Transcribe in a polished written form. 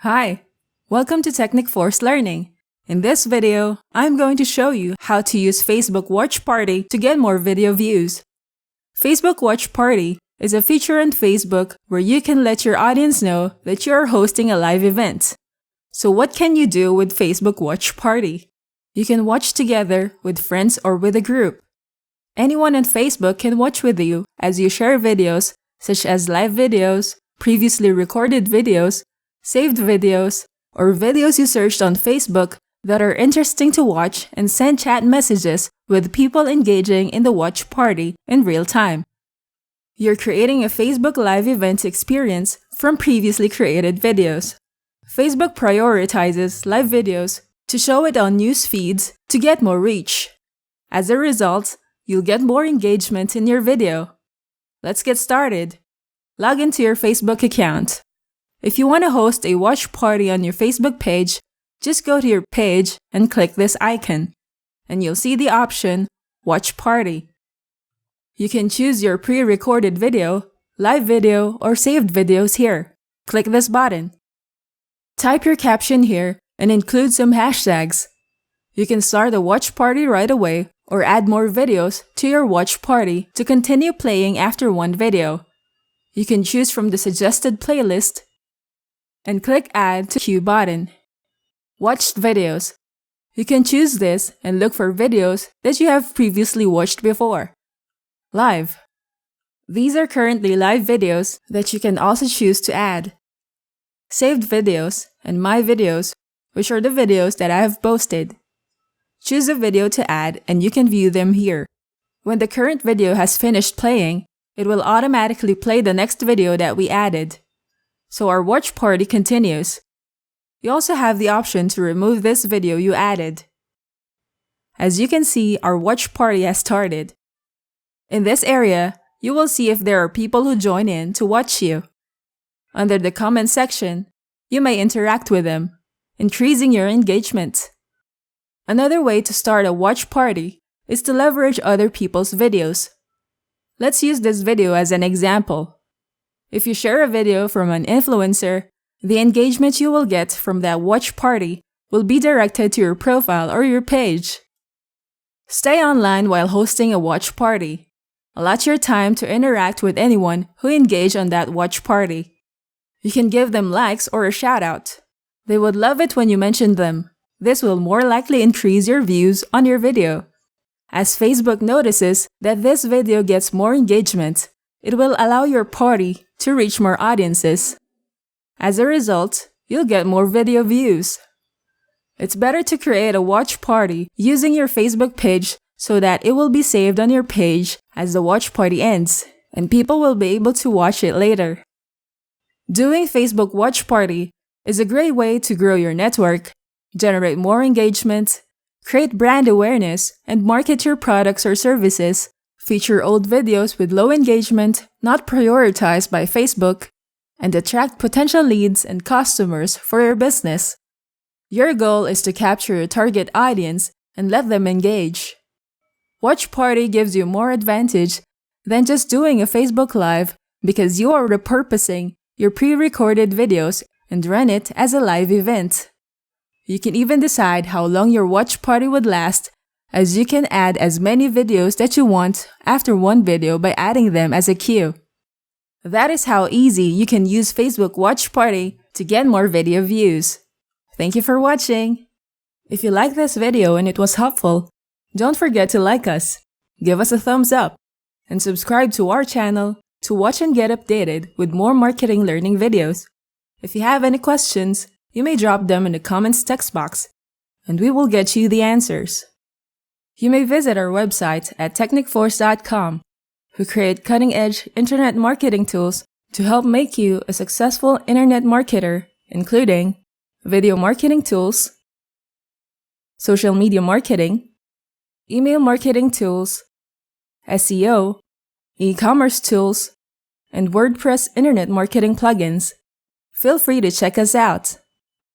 Hi, welcome to Technic Force Learning. In this video, I'm going to show you how to use Facebook Watch Party to get more video views. Facebook Watch Party is a feature on Facebook where you can let your audience know that you are hosting a live event. So what can you do with Facebook Watch Party? You can watch together with friends or with a group. Anyone on Facebook can watch with you as you share videos such as live videos, previously recorded videos, saved videos, or videos you searched on Facebook that are interesting to watch, and send chat messages with people engaging in the watch party in real time. You're creating a Facebook Live event experience from previously created videos. Facebook prioritizes live videos to show it on news feeds to get more reach. As a result, you'll get more engagement in your video. Let's get started. Log into your Facebook account. If you want to host a watch party on your Facebook page, just go to your page and click this icon, and you'll see the option Watch Party. You can choose your pre-recorded video, live video, or saved videos here. Click this button. Type your caption here and include some hashtags. You can start a watch party right away or add more videos to your watch party to continue playing after one video. You can choose from the suggested playlist and click Add to Queue button. Watched videos. You can choose this and look for videos that you have previously watched before. Live. These are currently live videos that you can also choose to add. Saved videos and My Videos, which are the videos that I have posted. Choose a video to add and you can view them here. When the current video has finished playing, it will automatically play the next video that we added. So our watch party continues. You also have the option to remove this video you added. As you can see, our watch party has started. In this area, you will see if there are people who join in to watch you. Under the comment section, you may interact with them, increasing your engagement. Another way to start a watch party is to leverage other people's videos. Let's use this video as an example. If you share a video from an influencer, the engagement you will get from that watch party will be directed to your profile or your page. Stay online while hosting a watch party. Allot your time to interact with anyone who engage on that watch party. You can give them likes or a shout out. They would love it when you mention them. This will more likely increase your views on your video. As Facebook notices that this video gets more engagement, it will allow your party to reach more audiences. As a result, you'll get more video views. It's better to create a watch party using your Facebook page so that it will be saved on your page as the watch party ends, and people will be able to watch it later. Doing Facebook Watch Party is a great way to grow your network, generate more engagement, create brand awareness, and market your products or services. Feature old videos with low engagement, not prioritized by Facebook, and attract potential leads and customers for your business. Your goal is to capture your target audience and let them engage. Watch Party gives you more advantage than just doing a Facebook Live because you are repurposing your pre-recorded videos and run it as a live event. You can even decide how long your watch party would last, as you can add as many videos that you want after one video by adding them as a queue. That is how easy you can use Facebook Watch Party to get more video views. Thank you for watching! If you like this video and it was helpful, don't forget to like us, give us a thumbs up, and subscribe to our channel to watch and get updated with more marketing learning videos. If you have any questions, you may drop them in the comments text box, and we will get you the answers. You may visit our website at technicforce.com. We create cutting-edge internet marketing tools to help make you a successful internet marketer, including video marketing tools, social media marketing, email marketing tools, SEO, e-commerce tools, and WordPress internet marketing plugins. Feel free to check us out.